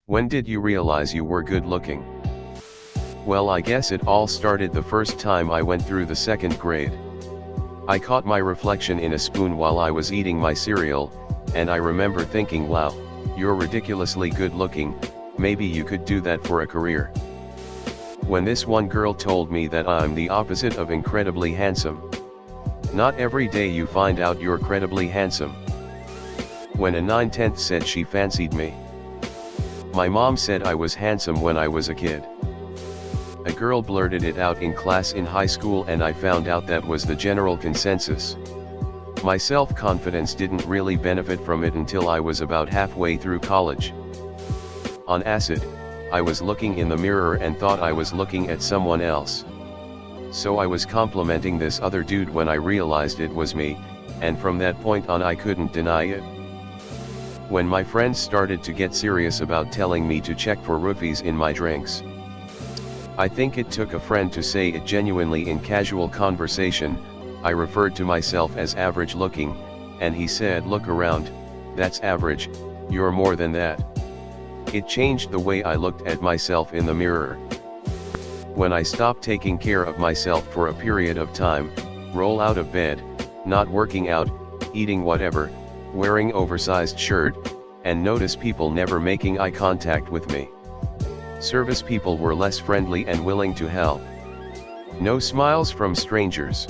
When did you realize you were good looking? Well, I guess it all started the first time I went through the second grade. I caught my reflection in a spoon while I was eating my cereal, and I remember thinking, wow, you're ridiculously good looking, maybe you could do that for a career. When this one girl told me that I'm the opposite of incredibly handsome. Not every day you find out you're credibly handsome. When a 9/10 said she fancied me. My mom said I was handsome when I was a kid. A girl blurted it out in class in high school and I found out that was the general consensus. My self-confidence didn't really benefit from it until I was about halfway through college. On acid, I was looking in the mirror and thought I was looking at someone else. So I was complimenting this other dude when I realized it was me, and from that point on I couldn't deny it. When my friends started to get serious about telling me to check for roofies in my drinks. I think it took a friend to say it genuinely in casual conversation. I referred to myself as average looking, and he said, "Look around, that's average, you're more than that." It changed the way I looked at myself in the mirror. When I stopped taking care of myself for a period of time, roll out of bed, not working out, eating whatever, wearing oversized shirt, and notice people never making eye contact with me. Service people were less friendly and willing to help. No smiles from strangers.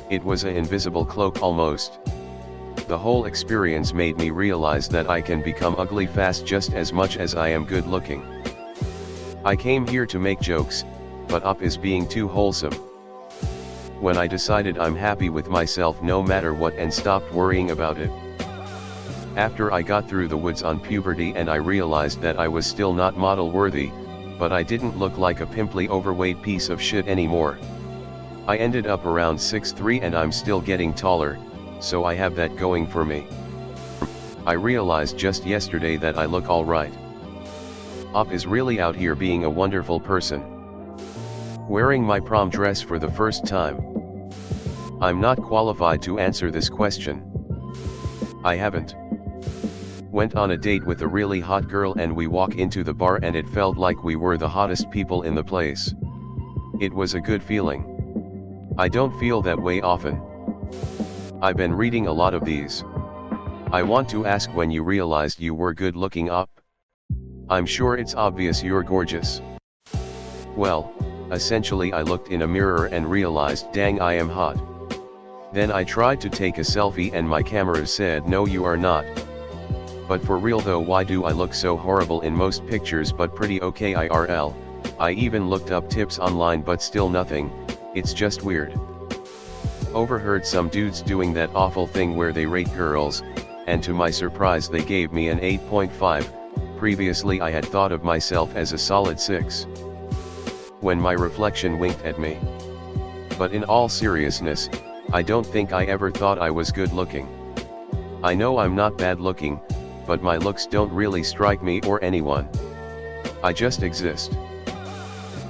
It was an invisible cloak almost. The whole experience made me realize that I can become ugly fast just as much as I am good looking. I came here to make jokes, but up is being too wholesome. When I decided I'm happy with myself no matter what and stopped worrying about it. After I got through the woods on puberty and I realized that I was still not model worthy, but I didn't look like a pimply overweight piece of shit anymore. I ended up around 6'3" and I'm still getting taller, so I have that going for me. I realized just yesterday that I look alright. Up is really out here being a wonderful person. Wearing my prom dress for the first time. I'm not qualified to answer this question. I haven't. Went on a date with a really hot girl and we walk into the bar and it felt like we were the hottest people in the place. It was a good feeling. I don't feel that way often. I've been reading a lot of these. I want to ask when you realized you were good looking up. I'm sure it's obvious you're gorgeous. Well, essentially I looked in a mirror and realized, dang, I am hot. Then I tried to take a selfie and my camera said, no, you are not. But for real though, why do I look so horrible in most pictures but pretty okay IRL? I even looked up tips online but still nothing, it's just weird. Overheard some dudes doing that awful thing where they rate girls, and to my surprise they gave me an 8.5, previously I had thought of myself as a solid 6. When my reflection winked at me. But in all seriousness, I don't think I ever thought I was good looking. I know I'm not bad looking, but my looks don't really strike me or anyone. I just exist.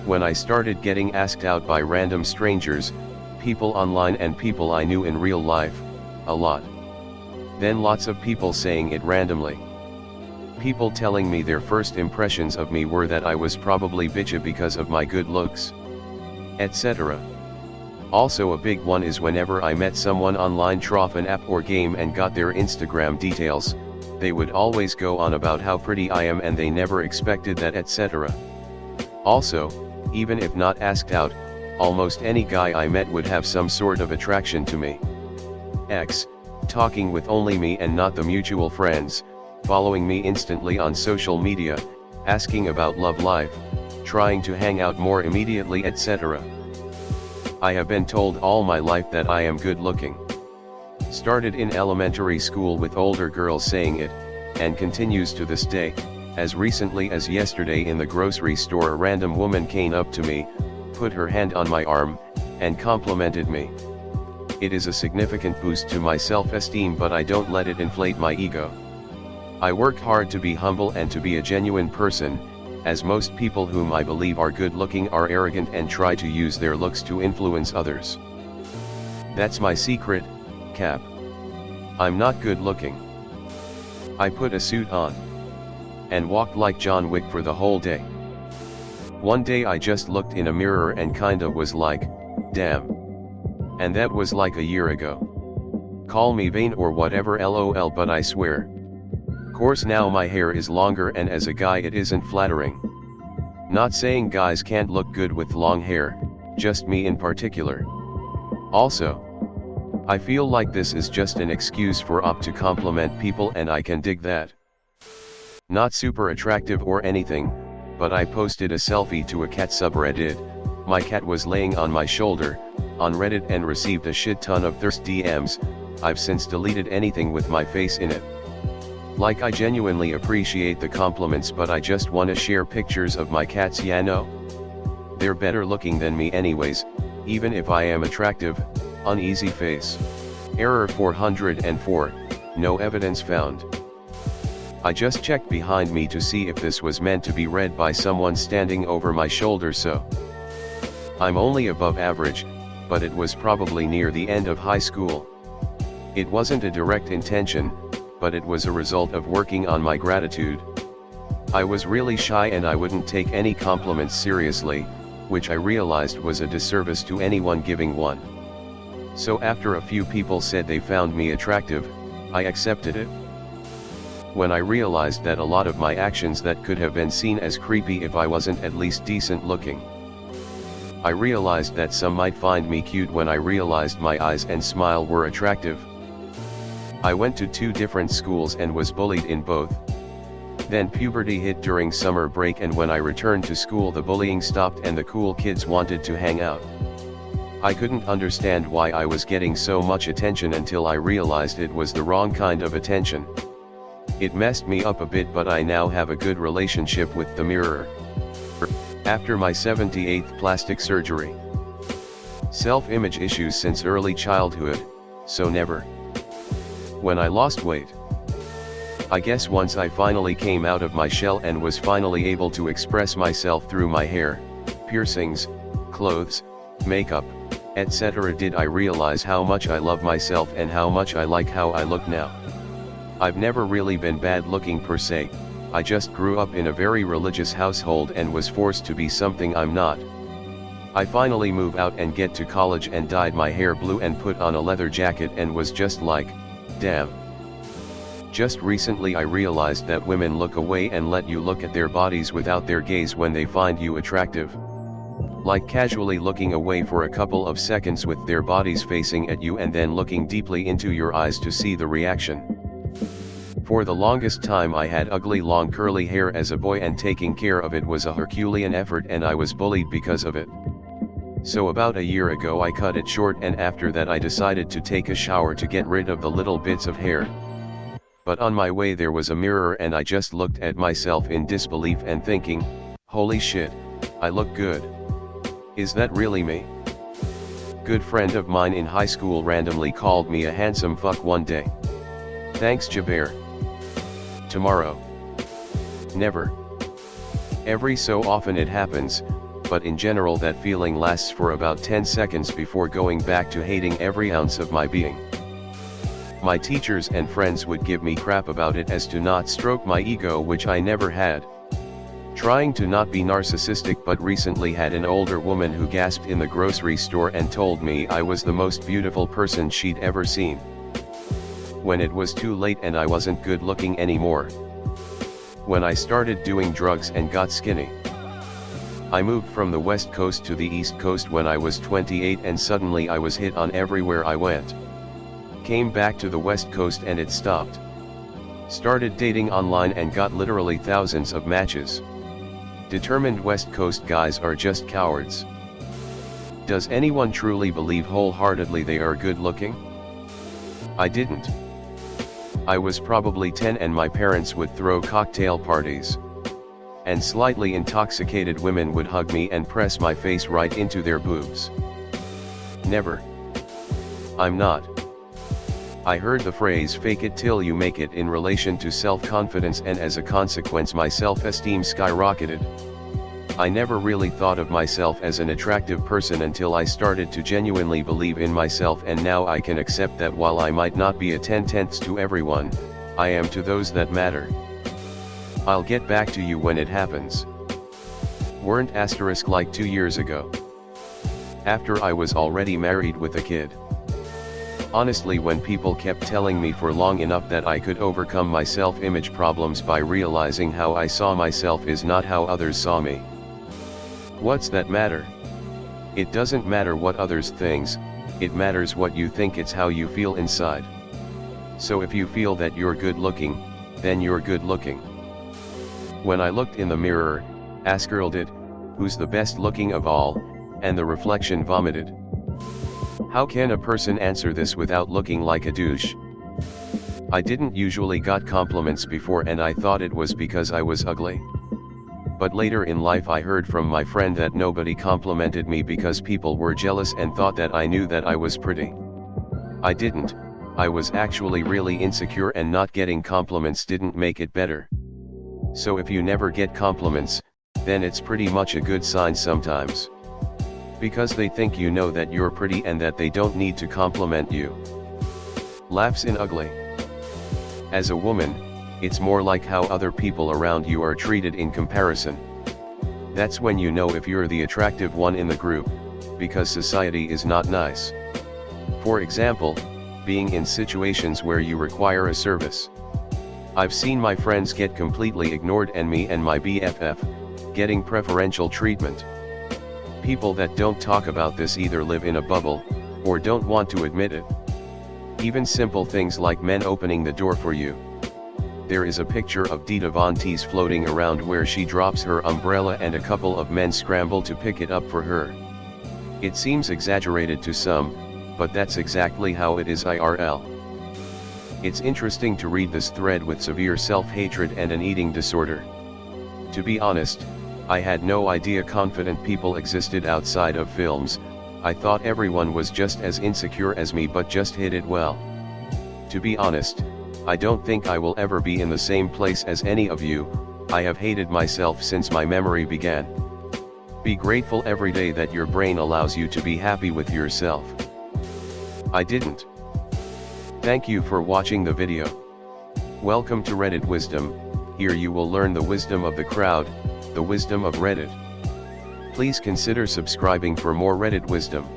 When I started getting asked out by random strangers, people online and people I knew in real life, a lot. Then lots of people saying it randomly. People telling me their first impressions of me were that I was probably bitchy because of my good looks, etc. Also a big one is whenever I met someone online through an app or game and got their Instagram details, they would always go on about how pretty I am and they never expected that, etc. Also, even if not asked out, almost any guy I met would have some sort of attraction to me. X, talking with only me and not the mutual friends, following me instantly on social media, asking about love life, trying to hang out more immediately, etc. I have been told all my life that I am good looking. Started in elementary school with older girls saying it, and continues to this day. As recently as yesterday in the grocery store a random woman came up to me, put her hand on my arm, and complimented me. It is a significant boost to my self-esteem, but I don't let it inflate my ego. I work hard to be humble and to be a genuine person, as most people whom I believe are good looking are arrogant and try to use their looks to influence others. That's my secret, Cap. I'm not good looking. I put a suit on. and walked like John Wick for the whole day. One day I just looked in a mirror and kinda was like, damn. And that was like a year ago. Call me vain or whatever lol, but I swear. Course now my hair is longer, and as a guy it isn't flattering. Not saying guys can't look good with long hair, just me in particular. Also, I feel like this is just an excuse for op to compliment people, and I can dig that. Not super attractive or anything, but I posted a selfie to a cat subreddit. My cat was laying on my shoulder, on Reddit, and received a shit ton of thirst DMs. I've since deleted anything with my face in it. Like, I genuinely appreciate the compliments, but I just wanna share pictures of my cats, ya know? They're better looking than me anyways, even if I am attractive. Uneasy face. Error 404, no evidence found. I just checked behind me to see if this was meant to be read by someone standing over my shoulder, so I'm only above average, but it was probably near the end of high school. It wasn't a direct intention, but it was a result of working on my gratitude. I was really shy and I wouldn't take any compliments seriously, which I realized was a disservice to anyone giving one. So after a few people said they found me attractive, I accepted it. When I realized that a lot of my actions that could have been seen as creepy if I wasn't at least decent looking. I realized that some might find me cute when I realized my eyes and smile were attractive. I went to 2 different schools and was bullied in both. Then puberty hit during summer break, and when I returned to school the bullying stopped and the cool kids wanted to hang out. I couldn't understand why I was getting so much attention until I realized it was the wrong kind of attention. It messed me up a bit, but I now have a good relationship with the mirror. After my 78th plastic surgery. Self-image issues since early childhood, so never. When I lost weight. I guess once I finally came out of my shell and was finally able to express myself through my hair, piercings, clothes, makeup, etc., did I realize how much I love myself and how much I like how I look now. I've never really been bad looking per se, I just grew up in a very religious household and was forced to be something I'm not. I finally moved out and get to college and dyed my hair blue and put on a leather jacket and was just like, damn. Just recently I realized that women look away and let you look at their bodies without their gaze when they find you attractive. Like casually looking away for a couple of seconds with their bodies facing at you and then looking deeply into your eyes to see the reaction. For the longest time I had ugly long curly hair as a boy, and taking care of it was a Herculean effort, and I was bullied because of it. So about a year ago I cut it short, and after that I decided to take a shower to get rid of the little bits of hair. But on my way there was a mirror and I just looked at myself in disbelief and thinking, holy shit, I look good. Is that really me? Good friend of mine in high school randomly called me a handsome fuck one day. Thanks Jaber. Tomorrow. Never. Every so often it happens, but in general that feeling lasts for about 10 seconds before going back to hating every ounce of my being. My teachers and friends would give me crap about it as to not stroke my ego, which I never had. Trying to not be narcissistic, but recently had an older woman who gasped in the grocery store and told me I was the most beautiful person she'd ever seen. When it was too late and I wasn't good looking anymore. When I started doing drugs and got skinny. I moved from the West Coast to the East Coast when I was 28 and suddenly I was hit on everywhere I went. Came back to the West Coast and it stopped. Started dating online and got literally thousands of matches. Determined West Coast guys are just cowards. Does anyone truly believe wholeheartedly they are good looking? I didn't. I was probably 10 and my parents would throw cocktail parties. And slightly intoxicated women would hug me and press my face right into their boobs. Never. I'm not. I heard the phrase fake it till you make it in relation to self-confidence, and as a consequence my self-esteem skyrocketed. I never really thought of myself as an attractive person until I started to genuinely believe in myself, and now I can accept that while I might not be a 10/10 to everyone, I am to those that matter. I'll get back to you when it happens. Weren't asterisk like 2 years ago. After I was already married with a kid. Honestly, when people kept telling me for long enough that I could overcome my self-image problems by realizing how I saw myself is not how others saw me. What's that matter? It doesn't matter what others thinks, it matters what you think, it's how you feel inside. So if you feel that you're good looking, then you're good looking. When I looked in the mirror, Asgirl did, who's the best looking of all, and the reflection vomited. How can a person answer this without looking like a douche? I didn't usually got compliments before and I thought it was because I was ugly. But later in life I heard from my friend that nobody complimented me because people were jealous and thought that I knew that I was pretty. I didn't, I was actually really insecure and not getting compliments didn't make it better. So if you never get compliments, then it's pretty much a good sign sometimes. Because they think you know that you're pretty and that they don't need to compliment you. Laughs in ugly. As a woman, it's more like how other people around you are treated in comparison. That's when you know if you're the attractive one in the group, because society is not nice. For example, being in situations where you require a service. I've seen my friends get completely ignored and me and my BFF getting preferential treatment. People that don't talk about this either live in a bubble, or don't want to admit it. Even simple things like men opening the door for you. There is a picture of Dita Von Teese floating around where she drops her umbrella and a couple of men scramble to pick it up for her. It seems exaggerated to some, but that's exactly how it is IRL. It's interesting to read this thread with severe self-hatred and an eating disorder. To be honest, I had no idea confident people existed outside of films. I thought everyone was just as insecure as me but just hid it well. To be honest, I don't think I will ever be in the same place as any of you. I have hated myself since my memory began. Be grateful every day that your brain allows you to be happy with yourself. I didn't. Thank you for watching the video. Welcome to Reddit Wisdom. Here you will learn the wisdom of the crowd, the wisdom of Reddit. Please consider subscribing for more Reddit wisdom.